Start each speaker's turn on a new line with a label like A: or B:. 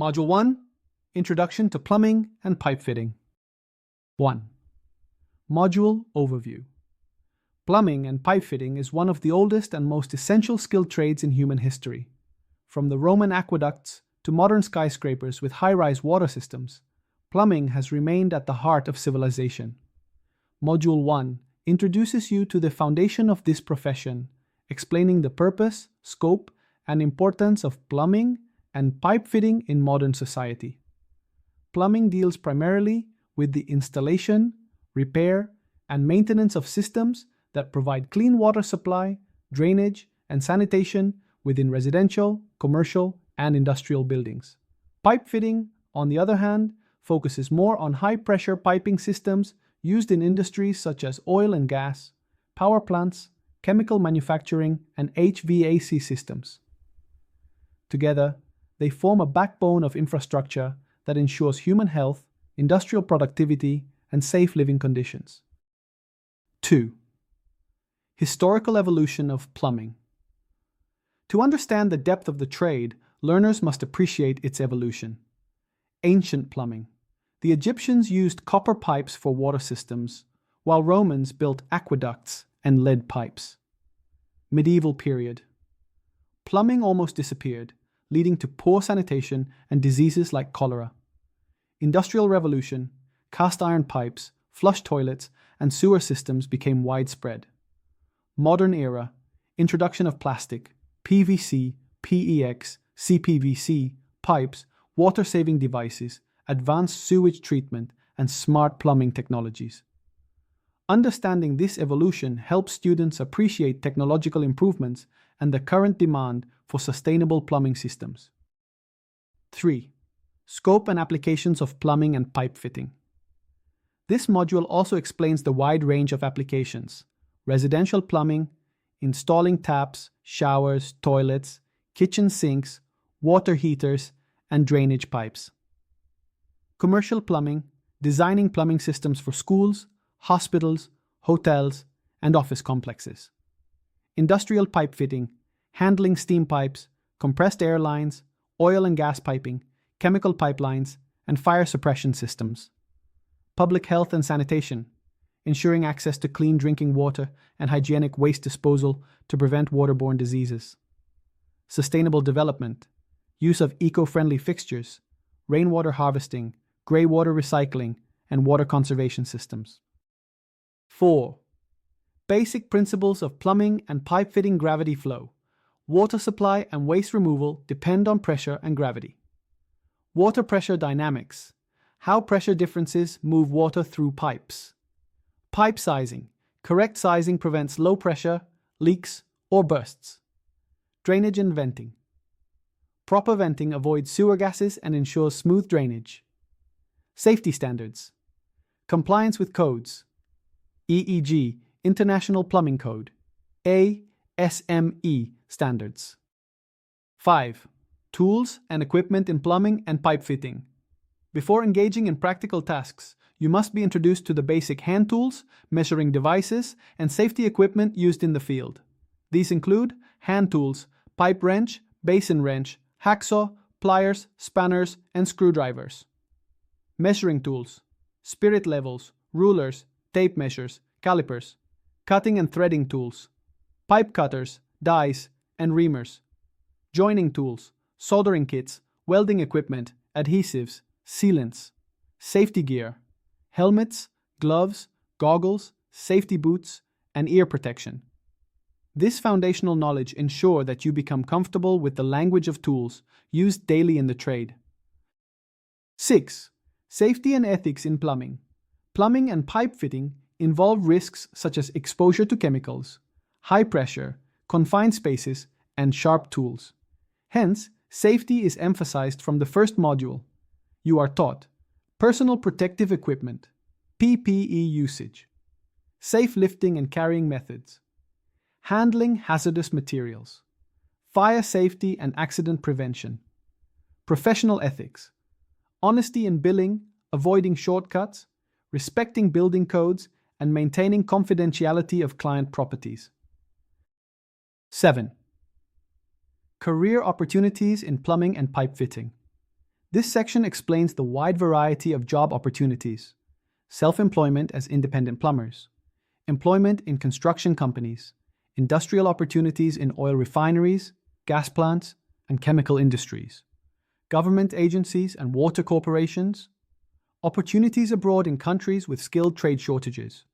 A: Module 1, Introduction to Plumbing and Pipefitting. 1. Module Overview. Plumbing and pipefitting is one of the oldest and most essential skilled trades in human history. From the Roman aqueducts to modern skyscrapers with high-rise water systems, plumbing has remained at the heart of civilization. Module 1 introduces you to the foundation of this profession, explaining the purpose, scope, and importance of plumbing and pipe fitting in modern society. Plumbing deals primarily with the installation, repair, and maintenance of systems that provide clean water supply, drainage, and sanitation within residential, commercial, and industrial buildings. Pipe fitting, on the other hand, focuses more on high-pressure piping systems used in industries such as oil and gas, power plants, chemical manufacturing, and HVAC systems. Together, they form a backbone of infrastructure that ensures human health, industrial productivity, and safe living conditions. 2. Historical evolution of plumbing. To understand the depth of the trade, learners must appreciate its evolution. Ancient plumbing. The Egyptians used copper pipes for water systems, while Romans built aqueducts and lead pipes. Medieval period. Plumbing almost disappeared, leading to poor sanitation and diseases like cholera. Industrial Revolution. Cast iron pipes, flush toilets, and sewer systems became widespread. Modern era. Introduction of plastic, PVC, PEX, CPVC, pipes, water-saving devices, advanced sewage treatment, and smart plumbing technologies. Understanding this evolution helps students appreciate technological improvements and the current demand for sustainable plumbing systems. 3. Scope and applications of plumbing and pipe fitting. This module also explains the wide range of applications: residential plumbing, installing taps, showers, toilets, kitchen sinks, water heaters, and drainage pipes. Commercial plumbing, designing plumbing systems for schools, hospitals, hotels, and office complexes. Industrial pipe fitting, handling steam pipes, compressed air lines, oil and gas piping, chemical pipelines, and fire suppression systems. Public health and sanitation, ensuring access to clean drinking water and hygienic waste disposal to prevent waterborne diseases. Sustainable development, use of eco-friendly fixtures, rainwater harvesting, grey water recycling, and water conservation systems. 4. Basic principles of plumbing and pipe fitting. Gravity flow. Water supply and waste removal depend on pressure and gravity. Water pressure dynamics. How pressure differences move water through pipes. Pipe sizing. Correct sizing prevents low pressure, leaks, or bursts. Drainage and venting. Proper venting avoids sewer gases and ensures smooth drainage. Safety standards. Compliance with codes. EEG, International Plumbing Code. ASME standards. 5. Tools and equipment in plumbing and pipe fitting. Before engaging in practical tasks, you must be introduced to the basic hand tools, measuring devices, and safety equipment used in the field. These include hand tools, pipe wrench, basin wrench, hacksaw, pliers, spanners, and screwdrivers. Measuring tools, spirit levels, rulers, tape measures, calipers. Cutting and threading tools, pipe cutters, dies, and reamers. Joining tools, soldering kits, welding equipment, adhesives, sealants. Safety gear, helmets, gloves, goggles, safety boots, and ear protection. This foundational knowledge ensures that you become comfortable with the language of tools used daily in the trade. 6. Safety and ethics in plumbing. Plumbing and pipe fitting involve risks such as exposure to chemicals, high pressure, confined spaces, and sharp tools. Hence, safety is emphasized from the first module. You are taught personal protective equipment, PPE usage, safe lifting and carrying methods, handling hazardous materials, fire safety and accident prevention, professional ethics, honesty in billing, avoiding shortcuts, respecting building codes, and maintaining confidentiality of client properties. 7. Career opportunities in plumbing and pipe fitting. This section explains the wide variety of job opportunities: self-employment as independent plumbers, employment in construction companies, industrial opportunities in oil refineries, gas plants, and chemical industries, government agencies and water corporations, opportunities abroad in countries with skilled trade shortages,